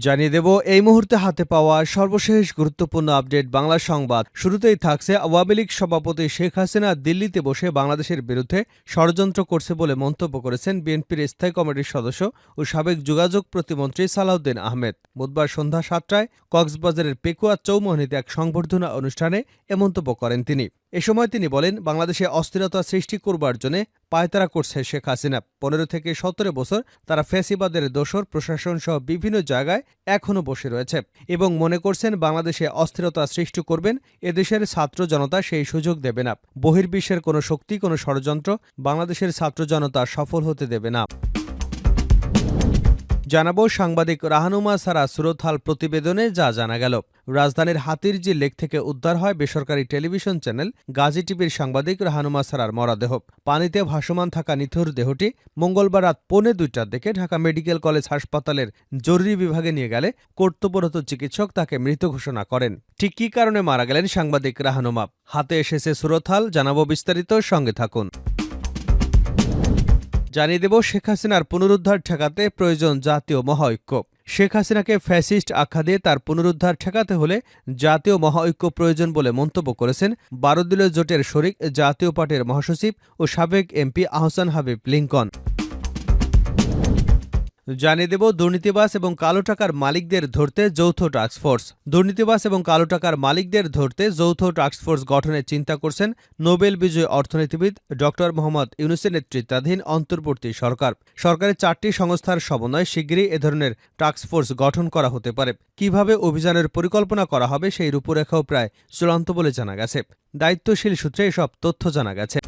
জানিয়ে দেব এই মুহূর্তে হাতে পাওয়া সর্বশেষ গুরুত্বপূর্ণ আপডেট বাংলা সংবাদ। শুরুতেই থাকছে আওয়ামী লীগ সভাপতি শেখ হাসিনা দিল্লিতে বসে বাংলাদেশের বিরুদ্ধে ষড়যন্ত্র করছে বলে মন্তব্য করেছেন বিএনপির স্থায়ী কমিটির সদস্য ও সাবেক যোগাযোগ প্রতিমন্ত্রী সালাউদ্দিন আহমেদ। বুধবার সন্ধ্যা ৭টায় কক্সবাজারের পেকুয়া চৌমুহনীতে এক সংবর্ধনা অনুষ্ঠানে এ মন্তব্য করেন তিনি। এ সময় তিনি বলেন, বাংলাদেশে অস্থিরতা সৃষ্টি করবার জন্য পায়তারা করছে শেখ হাসিনা। ১৫ থেকে ১৭ বছর তারা ফ্যাসিবাদের দোসর, প্রশাসন সহ বিভিন্ন জায়গায় এখনও বসে রয়েছে এবং মনে করছেন বাংলাদেশে অস্থিরতা সৃষ্টি করবেন। এদেশের ছাত্র জনতা সেই সুযোগ দেবে না। বহির্বিশ্বের কোনো শক্তি, কোনো ষড়যন্ত্র বাংলাদেশের ছাত্র জনতা সফল হতে দেবে না। জানাবো সাংবাদিক রাহানুমা সারা সুরতহাল প্রতিবেদনে যা জানা গেল। রাজধানীর হাতিরঝিল লেক থেকে উদ্ধার হয় বেসরকারি টেলিভিশন চ্যানেল গাজী টিভির সাংবাদিক রাহানুমা সারার মরদেহ। পানিতে ভাসমান থাকা নিথর দেহটি মঙ্গলবার রাত ১:২০টার দিকে ঢাকা মেডিকেল কলেজ হাসপাতালের জরুরি বিভাগে নিয়ে গেলে কর্তব্যরত চিকিৎসক তাকে মৃত ঘোষণা করেন। ঠিক কী কারণে মারা গেলেন সাংবাদিক রাহানুমা? হাতে এসেছে সুরতহাল, জানাবো বিস্তারিত, সঙ্গে থাকুন। জানিয়ে দেব শেখ হাসিনার পুনরুদ্ধার ঠেকাতে প্রয়োজন জাতীয় মহাঐক্য। শেখ হাসিনাকে ফ্যাসিস্ট আখ্যা দিয়ে তার পুনরুদ্ধার ঠেকাতে হলে জাতীয় মহাঐক্য প্রয়োজন বলে মন্তব্য করেছেন ১২ দলীয় জোটের শরিক জাতীয় পার্টির মহাসচিব ও সাবেক এমপি আহসান হাবিব লিংকন। জানিয়ে দেব দুর্নীতিবাজ এবং কালো টাকার মালিকদের ধরতে যৌথ টাস্কফোর্স। দুর্নীতিবাজ এবং কালো টাকার মালিকদের ধরতে যৌথ টাস্কফোর্স গঠনের চিন্তা করছেন নোবেল বিজয়ী অর্থনীতিবিদ ড মোহাম্মদ ইউনূসের নেতৃত্বাধীন অন্তর্বর্তী সরকার। সরকারের ৪টি সংস্থার সমন্বয়ে শিগগিরই এ ধরনের টাস্কফোর্স গঠন করা হতে পারে। কিভাবে অভিযানের পরিকল্পনা করা হবে সেই রূপরেখাও প্রায় চূড়ান্ত বলে জানা গেছে। দায়িত্বশীল সূত্রে এসব তথ্য জানা গেছে।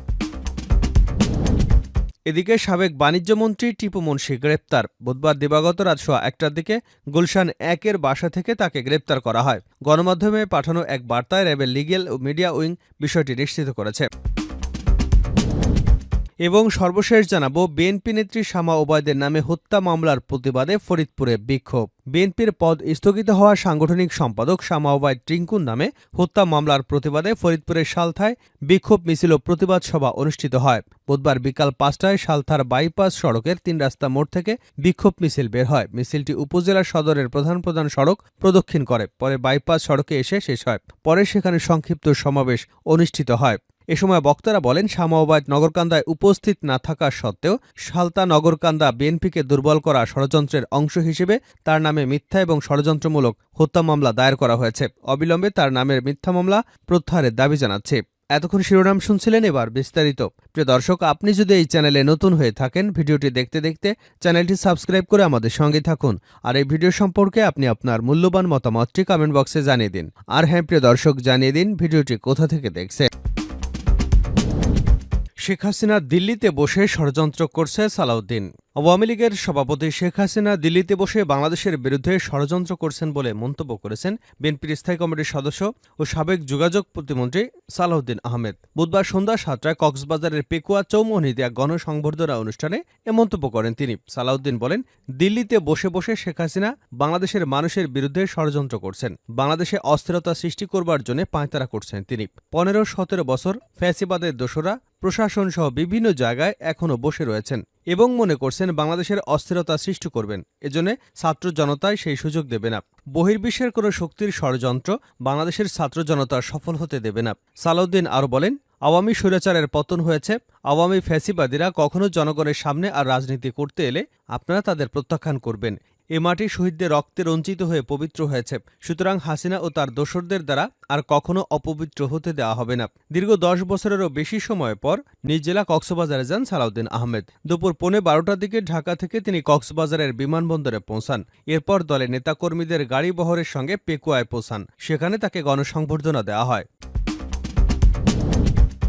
এদিকে সাবেক বাণিজ্যমন্ত্রী টিপু মুনশি গ্রেপ্তার। বুধবার দিবাগত রাত ১:০১টার দিকে গুলশান ১-এর বাসা থেকে তাকে গ্রেপ্তার করা হয়। গণমাধ্যমে পাঠানো এক বার্তায় র্যাবের লিগ্যাল ও মিডিয়া উইং বিষয়টি নিশ্চিত করেছে। এবং সর্বশেষ জানাবো বিএনপি নেত্রী শামা ওবায়দের নামে হত্যা মামলার প্রতিবাদে ফরিদপুরে বিক্ষোভ। বিএনপির পদ স্থগিত হওয়া সাংগঠনিক সম্পাদক শামা ওবায়দ টিংকুর নামে হত্যা মামলার প্রতিবাদে ফরিদপুরের সালথায় বিক্ষোভ মিছিল ও প্রতিবাদ সভা অনুষ্ঠিত হয়। বুধবার বিকাল ৫টায় সালথার বাইপাস সড়কের ৩ রাস্তা মোড় থেকে বিক্ষোভ মিছিল বের হয়। মিছিলটি উপজেলা সদরের প্রধান প্রধান সড়ক প্রদক্ষিণ করে, পরে বাইপাস সড়কে এসে শেষ হয়। পরে সেখানে সংক্ষিপ্ত সমাবেশ অনুষ্ঠিত হয়। এ সময় বক্তারা বলেন, শামা ওবায়দ নগরকান্দায় উপস্থিত না থাকা সত্ত্বেও সালতা নগরকান্দা বিএনপিকে দুর্বল করা ষড়যন্ত্রের অংশ হিসেবে তার নামে মিথ্যা এবং ষড়যন্ত্রমূলক হত্যা মামলা দায়ের করা হয়েছে। অবিলম্বে তার নামের মিথ্যা মামলা প্রত্যাহারের দাবি জানাচ্ছে। এতক্ষণ শিরোনাম শুনছিলেন, এবার বিস্তারিত। প্রিয় দর্শক, আপনি যদি এই চ্যানেলে নতুন হয়ে থাকেন, ভিডিওটি দেখতে দেখতে চ্যানেলটি সাবস্ক্রাইব করে আমাদের সঙ্গে থাকুন। আর এই ভিডিও সম্পর্কে আপনি আপনার মূল্যবান মতামতটি কমেন্ট বক্সে জানিয়ে দিন। আর হ্যাঁ প্রিয় দর্শক, জানিয়ে দিন ভিডিওটি কোথা থেকে দেখছে। শেখ হাসিনা দিল্লিতে বসে ষড়যন্ত্র করছে সালাউদ্দিন। আওয়ামী লীগের সভাপতি শেখ হাসিনা দিল্লিতে বসে বাংলাদেশের বিরুদ্ধে ষড়যন্ত্র করছেন বলে মন্তব্য করেছেন বিএনপির স্থায়ী কমিটির সদস্য ও সাবেক যোগাযোগ প্রতিমন্ত্রী সালাউদ্দিন আহমেদ। বুধবার সন্ধ্যা ৭টায় কক্সবাজারের পেকুয়া চৌমুহনীতে এক গণসংবর্ধনা অনুষ্ঠানে এ মন্তব্য করেন তিনি। সালাউদ্দিন বলেন, দিল্লিতে বসে বসে শেখ হাসিনা বাংলাদেশের মানুষের বিরুদ্ধে ষড়যন্ত্র করছেন। বাংলাদেশে অস্থিরতা সৃষ্টি করবার জন্য পায়তারা করছেন তিনি। ১৫-১৭ বছর ফ্যাসিবাদের দোসরা, প্রশাসন সহ বিভিন্ন জায়গায় এখনও বসে রয়েছেন এবং মনে করছেন বাংলাদেশের অস্থিরতা সৃষ্টি করবেন। এজন্য ছাত্র জনতায় সেই সুযোগ দেবে না। বহির্বিশ্বের কোনো শক্তির ষড়যন্ত্র বাংলাদেশের ছাত্র জনতা সফল হতে দেবে না। সালাউদ্দিন আরও বলেন, আওয়ামী স্বৈরাচারের পতন হয়েছে। আওয়ামী ফ্যাসিবাদীরা কখনো জনগণের সামনে আর রাজনীতি করতে এলে আপনারা তাদের প্রত্যাখ্যান করবেন। এ মাটি শহীদদের রক্তে রঞ্জিত হয়ে পবিত্র হয়েছে। সুতরাং হাসিনা ও তার দোসরদের দ্বারা আর কখনো অপবিত্র হতে দেওয়া হবে না। দীর্ঘ ১০ বছরেরও বেশি সময় পর নিজ জেলা কক্সবাজারে যান সালাউদ্দিন আহমেদ। দুপুর ১:১২টার দিকে ঢাকা থেকে তিনি কক্সবাজারের বিমানবন্দরে পৌঁছান। এরপর দলের নেতাকর্মীদের গাড়ি বহরের সঙ্গে পেকুয়ায় পৌঁছান। সেখানে তাকে গণসংবর্ধনা দেওয়া হয়।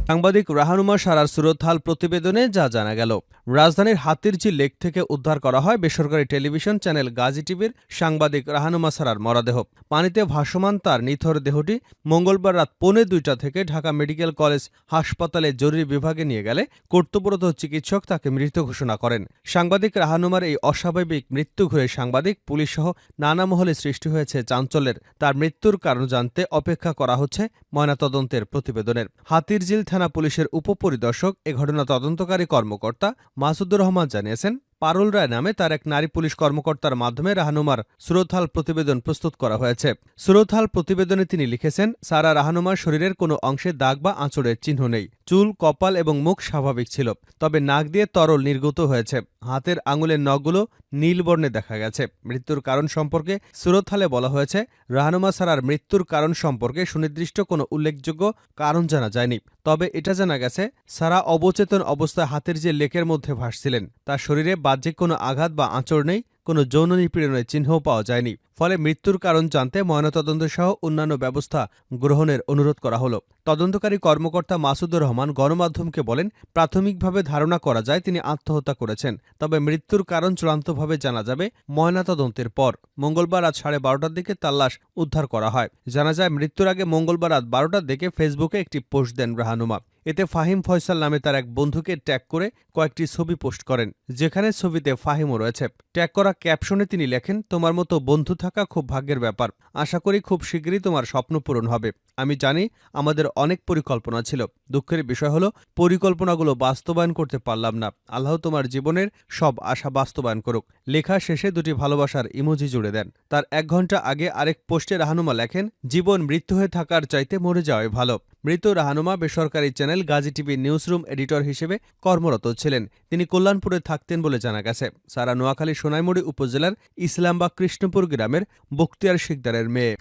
সাংবাদিক রাহানুমা সারার সুরতহাল প্রতিবেদনে যা জানা গেল। রাজধানীর হাতিরঝিল লেক থেকে উদ্ধার করা হয় বেসরকারি টেলিভিশন চ্যানেল গাজী টিভির সাংবাদিক রাহানুমা সারার মরদেহ। পানিতে ভাসমান তার নিথর দেহটি মঙ্গলবার রাত ১:২০ থেকে ঢাকা মেডিকেল কলেজ হাসপাতালে জরুরি বিভাগে নিয়ে গেলে কর্তব্যরত চিকিৎসক তাকে মৃত ঘোষণা করেন। সাংবাদিক রাহানুমার এই অস্বাভাবিক মৃত্যু ঘিরে সাংবাদিক, পুলিশসহ নানা মহলে সৃষ্টি হয়েছে চাঞ্চল্যের। তার মৃত্যুর কারণ জানতে অপেক্ষা করা হচ্ছে ময়নাতদন্তের প্রতিবেদনের। হাতিরঝিল থানা পুলিশের উপপরিদর্শক এ ঘটনা তদন্তকারী কর্মকর্তা মাসুদুর রহমান জানিয়েছেন, পারুল রায় নামে তার এক নারী পুলিশ কর্মকর্তার মাধ্যমে রাহানুমার সুরতহাল প্রতিবেদন প্রস্তুত করা হয়েছে। সুরতহাল প্রতিবেদনে তিনি লিখেছেন, সারা রাহানুমার শরীরের কোনো অংশে দাগ বা আঁচড়ের চিহ্ন নেই। চুল, কপাল এবং মুখ স্বাভাবিক ছিল, তবে নাক দিয়ে তরল নির্গত হয়েছে। হাতের আঙুলের নখগুলো নীল বর্ণে দেখা গেছে। মৃত্যুর কারণ সম্পর্কে সুরতহালে বলা হয়েছে, রাহানুমা সারার মৃত্যুর কারণ সম্পর্কে সুনির্দিষ্ট কোনো উল্লেখযোগ্য কারণ জানা যায়নি। তবে এটা জানা গেছে, সারা অবচেতন অবস্থায় হাতের যে লেকের মধ্যে ভাসছিলেন তার শরীরে বাহ্যিক কোনো আঘাত বা আঁচড় নেই, কোনো যৌন নিপীড়নের চিহ্নও পাওয়া যায়নি। ফলে মৃত্যুর কারণ জানতে ময়নাতদন্ত সহ অন্যান্য ব্যবস্থা গ্রহণের অনুরোধ করা হলো। তদন্তকারী কর্মকর্তা মাসুদুর রহমান গণমাধ্যমকে বলেন, প্রাথমিকভাবে ধারণা করা যায় তিনি আত্মহত্যা করেছেন, তবে মৃত্যুর কারণ চূড়ান্তভাবে জানা যাবে ময়নাতদন্তের পর। মঙ্গলবার রাত 12:30টার দিকে তার লাশ উদ্ধার করা হয়। জানা যায়, মৃত্যুর আগে মঙ্গলবার রাত 12টার দিকে ফেসবুকে একটি পোস্ট দেন রাহানুমা। এতে ফাহিম ফয়সাল নামে তার এক বন্ধুকে ট্যাগ করে কয়েকটি ছবি পোস্ট করেন, যেখানে ছবিতে ফাহিমও রয়েছে। ট্যাগ করা ক্যাপশনে তিনি লেখেন, তোমার মতো বন্ধু থাকা খুব ভাগ্যের ব্যাপার। আশা করি খুব শীঘ্রই তোমার স্বপ্ন পূরণ হবে। আমি জানি আমাদের অনেক পরিকল্পনা ছিল। দুঃখের বিষয় হলো পরিকল্পনাগুলো বাস্তবায়ন করতে পারলাম না। আল্লাহ তোমার জীবনের সব আশা বাস্তবায়ন করুক। লেখা শেষে দুটি ভালোবাসার ইমোজি জুড়ে দেন। তার 1 ঘন্টা আগে আরেক পোস্টে রাহানুমা লেখেন, জীবন মৃত্যু হয়ে থাকার চাইতে মরে যাওয়াই ভালো। মৃত রাহানুমা বেসরকারি channel Gazi TV newsroom editor হিসেবে কর্মরত ছিলেন। তিনি কল্যাণপুরে থাকতেন বলে জানা গেছে। সারা নোয়াখালী সোনাইমুড়ি উপজেলার ইসলামবাগ কৃষ্ণপুর গ্রামের বখতিয়ার শিকদারের মেয়ে।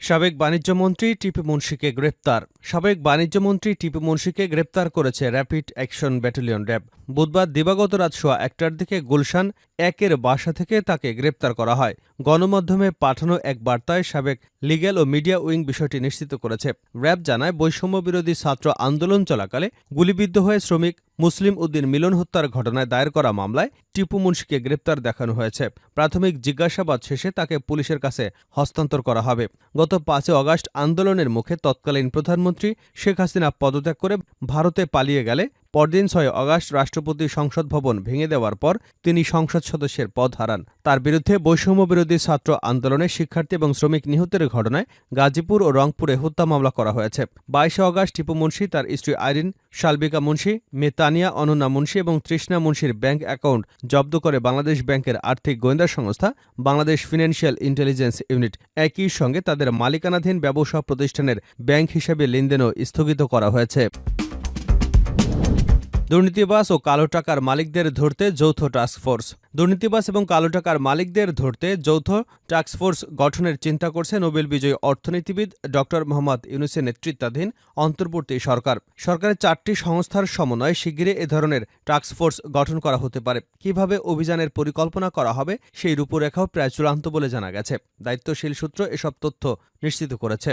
সাবেক বাণিজ্যমন্ত্রী টিপু মুন্সিকে গ্রেপ্তার। সাবেক বাণিজ্যমন্ত্রী টিপু মুন্সিকে গ্রেপ্তার করেছে র্যাপিড অ্যাকশন ব্যাটালিয়ন র্যাব। বুধবার দিবাগত রাত 1:15টার দিকে গুলশান 1-এর বাসা থেকে তাকে গ্রেপ্তার করা হয়। গণমাধ্যমে পাঠানো এক বার্তায় সাবেক লিগ্যাল ও মিডিয়া উইং বিষয়টি নিশ্চিত করেছে। র্যাব জানায়, বৈষম্যবিরোধী ছাত্র আন্দোলন চলাকালে গুলিবিদ্ধ হয়ে শ্রমিক মুসলিম উদ্দিন মিলন হত্যার ঘটনায় দায়ের করা মামলায় টিপু মুন্সিকে গ্রেপ্তার দেখানো হয়েছে। প্রাথমিক জিজ্ঞাসাবাদ শেষে তাকে পুলিশের কাছে হস্তান্তর করা হবে। গত 5 আগস্ট আন্দোলনের মুখে তৎকালীন প্রধানমন্ত্রী শেখ হাসিনা পদত্যাগ করে ভারতে পালিয়ে গেলে পরদিন 6 আগস্ট রাষ্ট্রপতি সংসদ ভবন ভেঙে দেওয়ার পর তিনি সংসদ সদস্যের পদ হারান। তার বিরুদ্ধে বৈষম্যবিরোধী ছাত্র আন্দোলনে শিক্ষার্থী এবং শ্রমিক নিহতের ঘটনায় গাজীপুর ও রংপুরে হত্যা মামলা করা হয়েছে। 22 আগস্ট টিপু মুন্সি, তার স্ত্রী আইরিন, শালবিকা মুন্সি, মেয়ে তানিয়া, অনন্যা মুন্সি এবং তৃষ্ণা মুন্সির ব্যাংক অ্যাকাউন্ট জব্দ করে বাংলাদেশ ব্যাংকের আর্থিক গোয়েন্দা সংস্থা বাংলাদেশ ফিনান্সিয়াল ইন্টেলিজেন্স ইউনিট। একই সঙ্গে তাদের মালিকানাধীন ব্যবসা প্রতিষ্ঠানের ব্যাংক হিসেবে লেনদেনও স্থগিত করা হয়েছে। দুর্নীতিবাজ ও কালো টাকার মালিকদের ধরতে যৌথ টাস্কফোর্স। দুর্নীতিবাজ এবং কালো টাকার মালিকদের ধরতে যৌথ টাস্কফোর্স গঠনের চিন্তা করছে নোবেল বিজয়ী অর্থনীতিবিদ ড. মোহাম্মদ ইউনূসের নেতৃত্বাধীন অন্তর্বর্তী সরকার। সরকারের 4টি সংস্থার সমন্বয়ে শিগগিরই এ ধরনের টাস্কফোর্স গঠন করা হতে পারে। কিভাবে অভিযানের পরিকল্পনা করা হবে সেই রূপরেখাও প্রায় চূড়ান্ত বলে জানা গেছে। দায়িত্বশীল সূত্র এসব তথ্য নিশ্চিত করেছে।